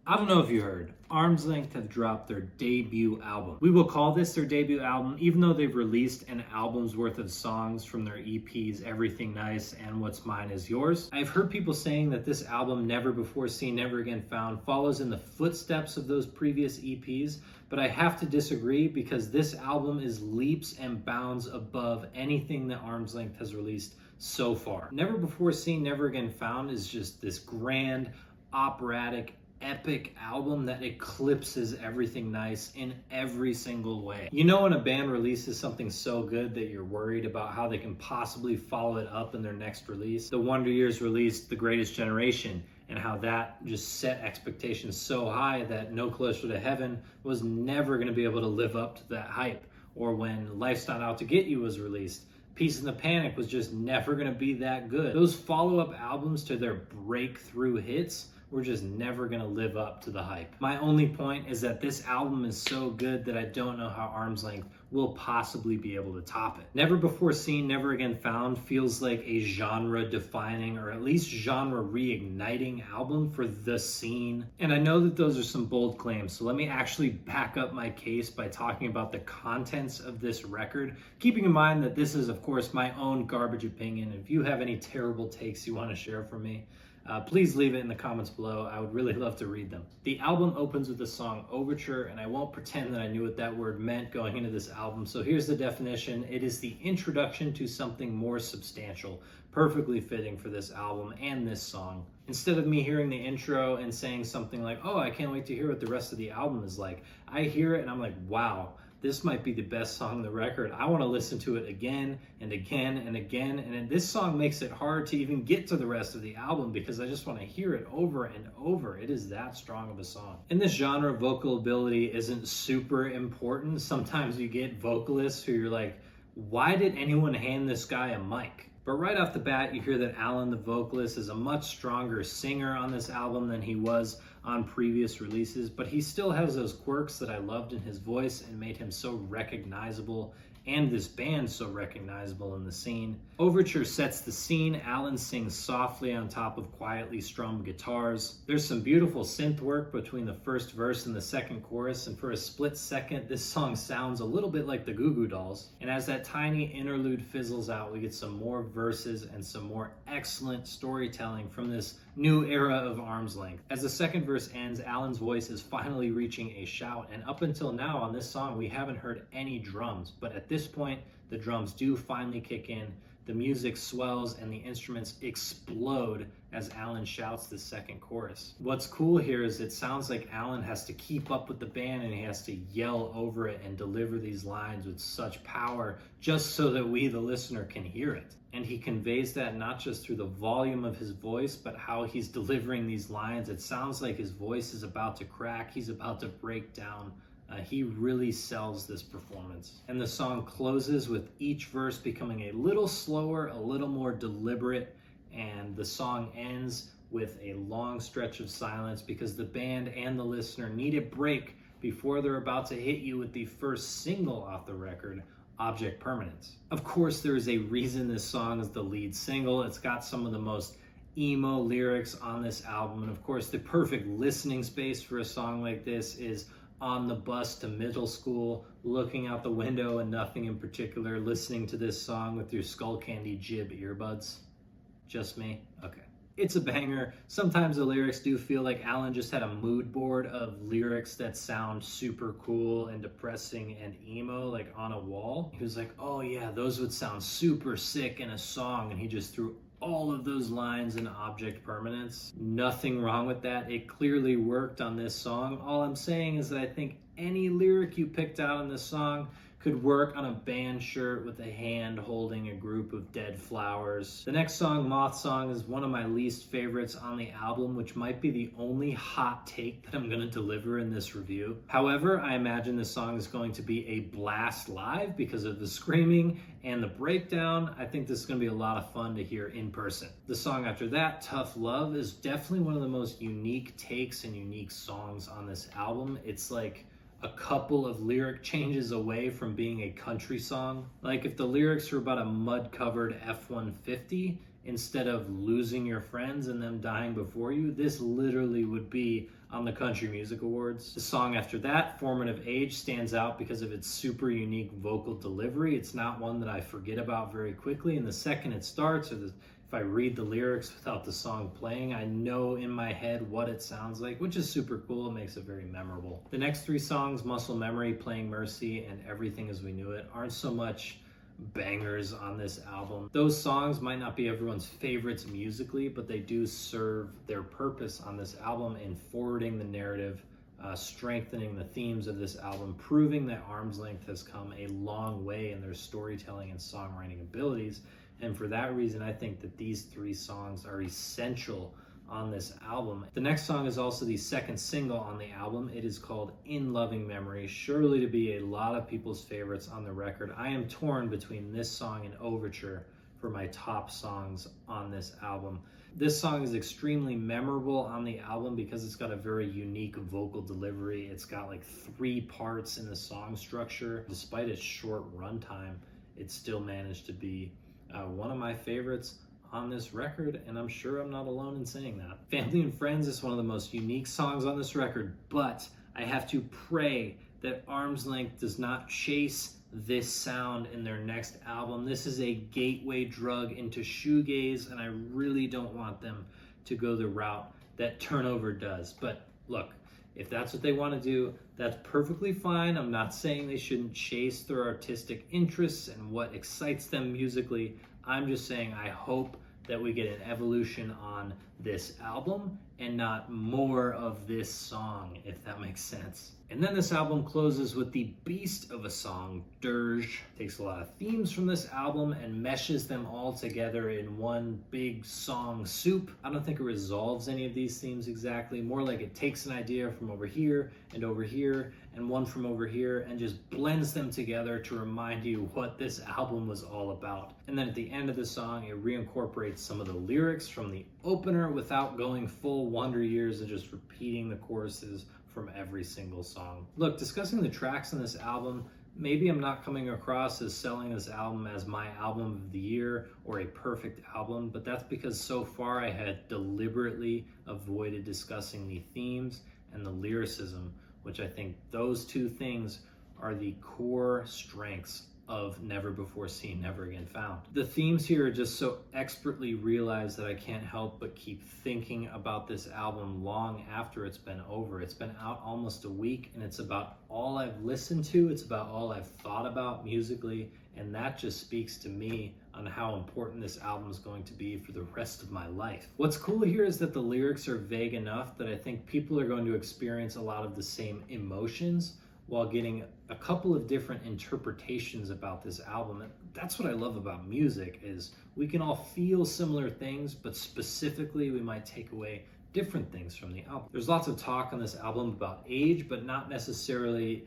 I don't know if you heard, Arm's Length have dropped their debut album. We will call this their debut album, even though they've released an album's worth of songs from their EPs, Everything Nice and What's Mine Is Yours. I've heard people saying that this album, Never Before Seen, Never Again Found, follows in the footsteps of those previous EPs, but I have to disagree because this album is leaps and bounds above anything that Arm's Length has released so far. Never Before Seen, Never Again Found is just this grand, operatic, epic album that eclipses Everything Nice in every single way. You know when a band releases something so good that you're worried about how they can possibly follow it up in their next release? The Wonder Years released The Greatest Generation, and how that just set expectations so high that No Closer to Heaven was never going to be able to live up to that hype. Or when Life's Not Out to Get You was released, Peace and the Panic was just never going to be that good. Those follow-up albums to their breakthrough hits we're just never gonna live up to the hype. My only point is that this album is so good that I don't know how Arm's Length will possibly be able to top it. Never Before Seen, Never Again Found feels like a genre-defining, or at least genre-reigniting album for the scene. And I know that those are some bold claims, so let me actually back up my case by talking about the contents of this record, keeping in mind that this is, of course, my own garbage opinion. If you have any terrible takes you want to share from me, please leave it in the comments below. I would really love to read them. The album opens with the song Overture, and I won't pretend that I knew what that word meant going into this album, so here's the definition. It is the introduction to something more substantial, perfectly fitting for this album and this song. Instead of me hearing the intro and saying something like, oh, I can't wait to hear what the rest of the album is like, I hear it and I'm like, wow, this might be the best song on the record. I want to listen to it again and again and again. And this song makes it hard to even get to the rest of the album because I just want to hear it over and over. It is that strong of a song. In this genre, vocal ability isn't super important. Sometimes you get vocalists who you're like, why did anyone hand this guy a mic? But right off the bat, you hear that Alan, the vocalist, is a much stronger singer on this album than he was on previous releases, but he still has those quirks that I loved in his voice and made him so recognizable, and this band so recognizable in the scene. Overture sets the scene. Alan sings softly on top of quietly strummed guitars. There's some beautiful synth work between the first verse and the second chorus, and for a split second, this song sounds a little bit like the Goo Goo Dolls. And as that tiny interlude fizzles out, we get some more verses and some more excellent storytelling from this new era of Arm's Length. As the second verse ends, Alan's voice is finally reaching a shout, and up until now on this song, we haven't heard any drums, but at this point, the drums do finally kick in, the music swells, and the instruments explode as Alan shouts the second chorus. What's cool here is it sounds like Alan has to keep up with the band and he has to yell over it and deliver these lines with such power just so that we, the listener, can hear it. And he conveys that not just through the volume of his voice, but how he's delivering these lines. It sounds like his voice is about to crack, he's about to break down. He really sells this performance. And the song closes with each verse becoming a little slower, a little more deliberate, and the song ends with a long stretch of silence because the band and the listener need a break before they're about to hit you with the first single off the record, Object Permanence. Of course, there is a reason this song is the lead single. It's got some of the most emo lyrics on this album, and of course, the perfect listening space for a song like this is on the bus to middle school, looking out the window and nothing in particular, listening to this song with your Skull Candy Jib earbuds. Just me? Okay. It's a banger. Sometimes the lyrics do feel like Alan just had a mood board of lyrics that sound super cool and depressing and emo, like on a wall. He was like, oh yeah, those would sound super sick in a song, and he just threw all of those lines in Object Permanence. Nothing wrong with that. It clearly worked on this song. All I'm saying is that I think any lyric you picked out in this song could work on a band shirt with a hand holding a group of dead flowers. The next song, Moth Song, is one of my least favorites on the album, which might be the only hot take that I'm going to deliver in this review. However, I imagine this song is going to be a blast live because of the screaming and the breakdown. I think this is going to be a lot of fun to hear in person. The song after that, Tough Love, is definitely one of the most unique takes and unique songs on this album. It's like a couple of lyric changes away from being a country song. Like if the lyrics were about a mud-covered F-150, instead of losing your friends and them dying before you, this literally would be on the Country Music Awards. The song after that, Formative Age, stands out because of its super unique vocal delivery. It's not one that I forget about very quickly, and the second it starts, if I read the lyrics without the song playing, I know in my head what it sounds like, which is super cool. It makes it very memorable. The next three songs, Muscle Memory, Playing Mercy, and Everything as We Knew It, aren't so much bangers on this album. Those songs might not be everyone's favorites musically, but they do serve their purpose on this album in forwarding the narrative, strengthening the themes of this album, proving that Arm's Length has come a long way in their storytelling and songwriting abilities. And for that reason, I think that these three songs are essential on this album. The next song is also the second single on the album. It is called In Loving Memory, surely to be a lot of people's favorites on the record. I am torn between this song and Overture for my top songs on this album. This song is extremely memorable on the album because it's got a very unique vocal delivery. It's got like 3 parts in the song structure. Despite its short runtime, it still managed to be one of my favorites on this record, and I'm sure I'm not alone in saying that. Family and Friends is one of the most unique songs on this record, but I have to pray that Arm's Length does not chase this sound in their next album. This is a gateway drug into shoegaze, and I really don't want them to go the route that Turnover does. But look, if that's what they want to do, that's perfectly fine. I'm not saying they shouldn't chase their artistic interests and what excites them musically. I'm just saying I hope that we get an evolution on this album and not more of this song, if that makes sense. And then this album closes with the beast of a song, Dirge. Takes a lot of themes from this album and meshes them all together in one big song soup. I don't think it resolves any of these themes exactly, more like it takes an idea from over here and one from over here and just blends them together to remind you what this album was all about. And then at the end of the song, it reincorporates some of the lyrics from the opener without going full Wonder Years and just repeating the choruses from every single song. Look, discussing the tracks on this album, maybe I'm not coming across as selling this album as my album of the year or a perfect album, but that's because so far I had deliberately avoided discussing the themes and the lyricism, which I think those two things are the core strengths of Never Before Seen, Never Again Found. The themes here are just so expertly realized that I can't help but keep thinking about this album long after it's been over. It's been out almost a week, and it's about all I've listened to, it's about all I've thought about musically, and that just speaks to me on how important this album is going to be for the rest of my life. What's cool here is that the lyrics are vague enough that I think people are going to experience a lot of the same emotions while getting a couple of different interpretations about this album. And that's what I love about music, is we can all feel similar things, but specifically we might take away different things from the album. There's lots of talk on this album about age, but not necessarily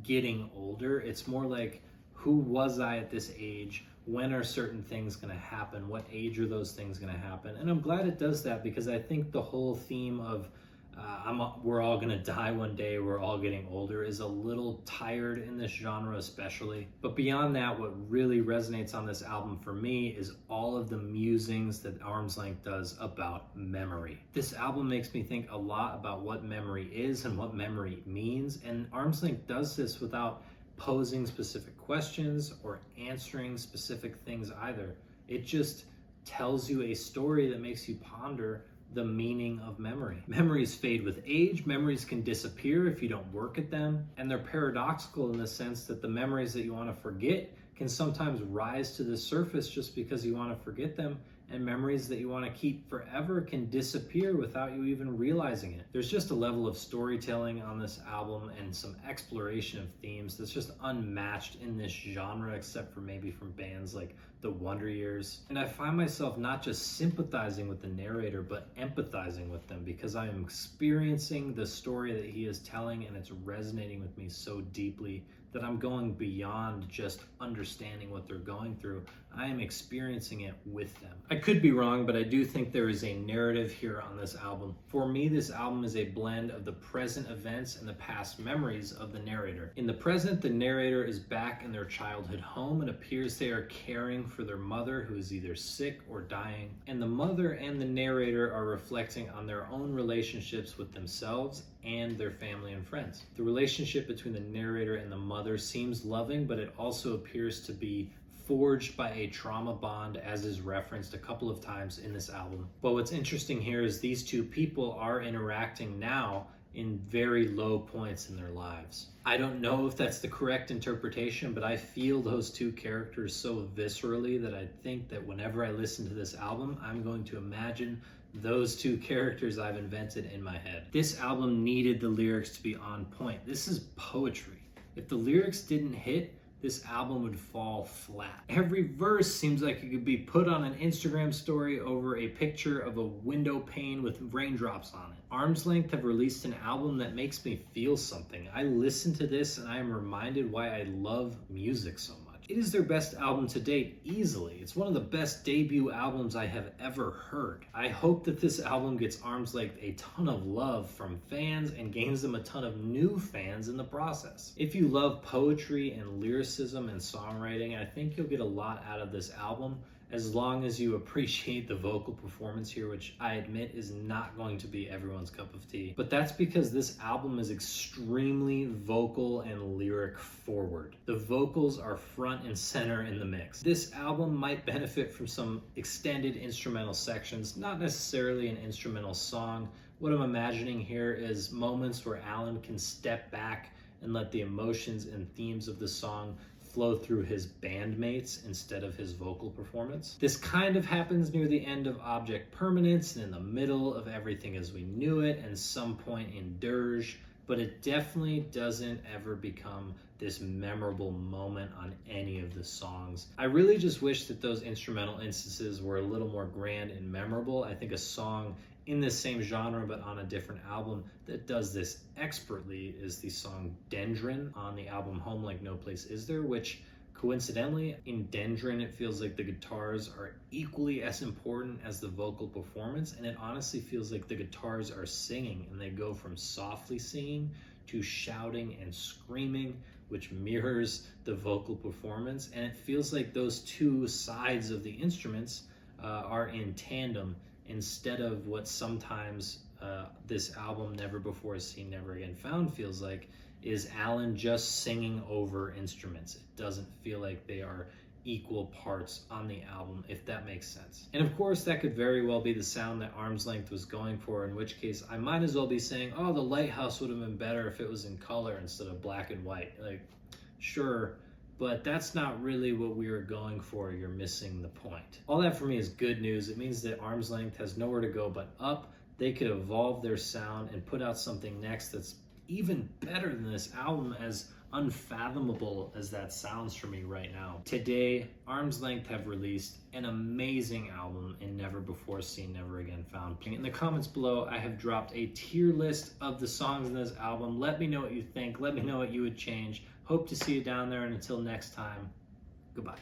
getting older. It's more like, who was I at this age? When are certain things going to happen? What age are those things going to happen? And I'm glad it does that, because I think the whole theme of we're all gonna die one day, we're all getting older, is a little tired in this genre especially. But beyond that, what really resonates on this album for me is all of the musings that Arm's Length does about memory. This album makes me think a lot about what memory is and what memory means, and Arm's Length does this without posing specific questions or answering specific things either. It just tells you a story that makes you ponder the meaning of memory. Memories fade with age, memories can disappear if you don't work at them, and they're paradoxical in the sense that the memories that you want to forget can sometimes rise to the surface just because you want to forget them, and memories that you want to keep forever can disappear without you even realizing it. There's just a level of storytelling on this album and some exploration of themes that's just unmatched in this genre, except for maybe from bands like the Wonder Years. And I find myself not just sympathizing with the narrator, but empathizing with them, because I am experiencing the story that he is telling, and it's resonating with me so deeply that I'm going beyond just understanding what they're going through. I am experiencing it with them. I could be wrong, but I do think there is a narrative here on this album. For me, this album is a blend of the present events and the past memories of the narrator. In the present, the narrator is back in their childhood home. It appears they are caring for their mother, who is either sick or dying. And the mother and the narrator are reflecting on their own relationships with themselves and their family and friends. The relationship between the narrator and the mother seems loving, but it also appears to be forged by a trauma bond, as is referenced a couple of times in this album. But what's interesting here is these two people are interacting now in very low points in their lives. I don't know if that's the correct interpretation, but I feel those two characters so viscerally that I think that whenever I listen to this album, I'm going to imagine those two characters I've invented in my head. This album needed the lyrics to be on point. This is poetry. If the lyrics didn't hit, this album would fall flat. Every verse seems like it could be put on an Instagram story over a picture of a window pane with raindrops on it. Arm's Length have released an album that makes me feel something. I listen to this and I am reminded why I love music so much. It is their best album to date, easily. It's one of the best debut albums I have ever heard. I hope that this album gets Arm's Length a ton of love from fans and gains them a ton of new fans in the process. If you love poetry and lyricism and songwriting, I think you'll get a lot out of this album, as long as you appreciate the vocal performance here, which I admit is not going to be everyone's cup of tea. But that's because this album is extremely vocal and lyric forward. The vocals are front and center in the mix. This album might benefit from some extended instrumental sections, not necessarily an instrumental song. What I'm imagining here is moments where Alan can step back and let the emotions and themes of the song flow through his bandmates instead of his vocal performance. This kind of happens near the end of Object Permanence and in the middle of Everything as We Knew It and some point in Dirge, but it definitely doesn't ever become this memorable moment on any of the songs. I really just wish that those instrumental instances were a little more grand and memorable. I think a song in the same genre but on a different album that does this expertly is the song Dendron on the album Home Like No Place Is There, which coincidentally in Dendron it feels like the guitars are equally as important as the vocal performance, and it honestly feels like the guitars are singing and they go from softly singing to shouting and screaming, which mirrors the vocal performance, and it feels like those two sides of the instruments are in tandem instead of what sometimes this album Never Before Seen Never Again Found feels like, is Alan just singing over instruments. It doesn't feel like they are equal parts on the album, if that makes sense. And of course that could very well be the sound that Arm's Length was going for, in which case I might as well be saying, oh, The Lighthouse would have been better if it was in color instead of black and white. Like, sure, but that's not really what we were going for. You're missing the point. All that for me is good news. It means that Arm's Length has nowhere to go but up. They could evolve their sound and put out something next that's even better than this album, as unfathomable as that sounds for me right now. Today, Arm's Length have released an amazing album in Never Before Seen, Never Again Found. In the comments below, I have dropped a tier list of the songs in this album. Let me know what you think. Let me know what you would change. Hope to see you down there, and until next time, goodbye.